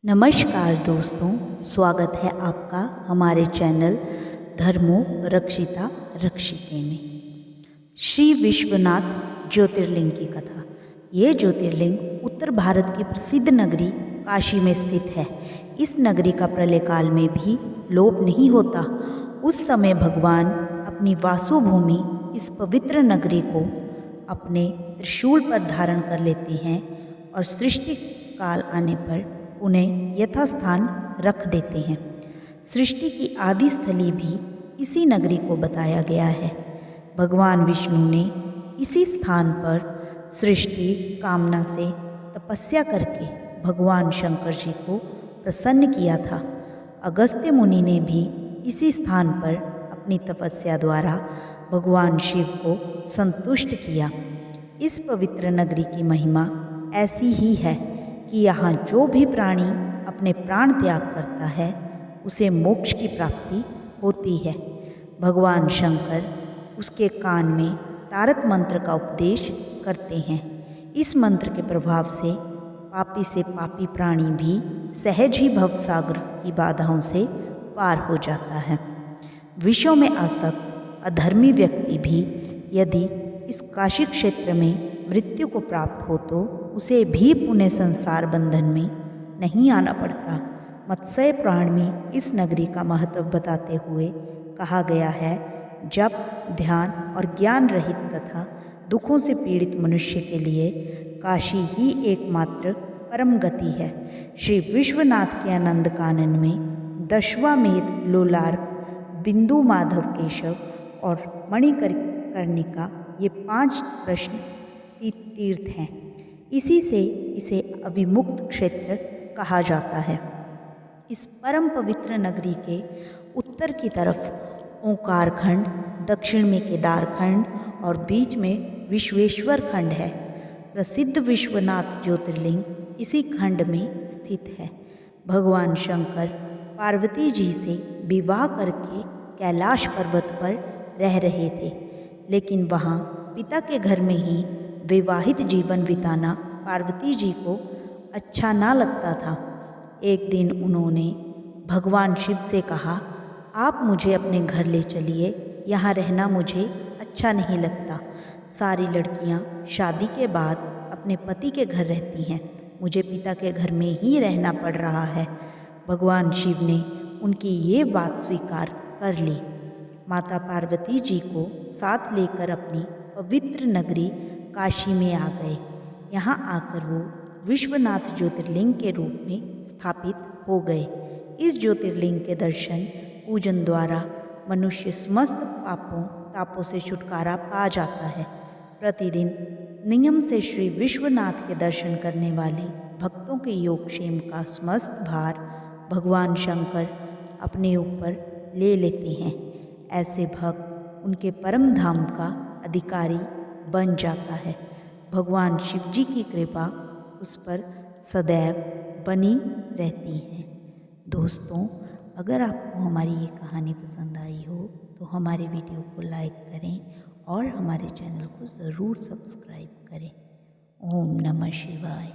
नमस्कार दोस्तों, स्वागत है आपका हमारे चैनल धर्मो रक्षिता रक्षिते में। श्री विश्वनाथ ज्योतिर्लिंग की कथा। ये ज्योतिर्लिंग उत्तर भारत की प्रसिद्ध नगरी काशी में स्थित है। इस नगरी का प्रलय काल में भी लोप नहीं होता। उस समय भगवान अपनी वासुभूमि इस पवित्र नगरी को अपने त्रिशूल पर धारण कर लेते हैं और सृष्टि काल आने पर उन्हें यथास्थान रख देते हैं। सृष्टि की आदि स्थली भी इसी नगरी को बताया गया है। भगवान विष्णु ने इसी स्थान पर सृष्टि कामना से तपस्या करके भगवान शंकर जी को प्रसन्न किया था। अगस्त्य मुनि ने भी इसी स्थान पर अपनी तपस्या द्वारा भगवान शिव को संतुष्ट किया। इस पवित्र नगरी की महिमा ऐसी ही है कि यहाँ जो भी प्राणी अपने प्राण त्याग करता है उसे मोक्ष की प्राप्ति होती है। भगवान शंकर उसके कान में तारक मंत्र का उपदेश करते हैं। इस मंत्र के प्रभाव से पापी प्राणी भी सहज ही भवसागर की बाधाओं से पार हो जाता है। विषयों में आसक्त अधर्मी व्यक्ति भी यदि इस काशी क्षेत्र में मृत्यु को प्राप्त हो तो उसे भी पुनः संसार बंधन में नहीं आना पड़ता। मत्स्य पुराण में इस नगरी का महत्व बताते हुए कहा गया है, जप, ध्यान और ज्ञान रहित तथा दुखों से पीड़ित मनुष्य के लिए काशी ही एकमात्र परम गति है। श्री विश्वनाथ के आनंद कानन में दशवामेध, लोलार्क, बिंदु, माधव, केशव और मणिकर्णिका ये 5 प्रश्न तीर्थ हैं। इसी से इसे अविमुक्त क्षेत्र कहा जाता है। इस परम पवित्र नगरी के उत्तर की तरफ ओंकार खंड, दक्षिण में केदार खंड और बीच में विश्वेश्वर खंड है। प्रसिद्ध विश्वनाथ ज्योतिर्लिंग इसी खंड में स्थित है। भगवान शंकर पार्वती जी से विवाह करके कैलाश पर्वत पर रह रहे थे, लेकिन वहाँ पिता के घर में ही विवाहित जीवन बिताना पार्वती जी को अच्छा ना लगता था। एक दिन उन्होंने भगवान शिव से कहा, आप मुझे अपने घर ले चलिए, यहाँ रहना मुझे अच्छा नहीं लगता। सारी लड़कियाँ शादी के बाद अपने पति के घर रहती हैं, मुझे पिता के घर में ही रहना पड़ रहा है। भगवान शिव ने उनकी ये बात स्वीकार कर ली। माता पार्वती जी को साथ लेकर अपनी पवित्र नगरी काशी में आ गए। यहाँ आकर वो विश्वनाथ ज्योतिर्लिंग के रूप में स्थापित हो गए। इस ज्योतिर्लिंग के दर्शन पूजन द्वारा मनुष्य समस्त पापों तापों से छुटकारा पा जाता है। प्रतिदिन नियम से श्री विश्वनाथ के दर्शन करने वाले भक्तों के योगक्षेम का समस्त भार भगवान शंकर अपने ऊपर ले लेते हैं। ऐसे भक्त उनके परम धाम का अधिकारी बन जाता है। भगवान शिव जी की कृपा उस पर सदैव बनी रहती है। दोस्तों, अगर आपको हमारी ये कहानी पसंद आई हो तो हमारे वीडियो को लाइक करें और हमारे चैनल को ज़रूर सब्सक्राइब करें। ओम नमः शिवाय।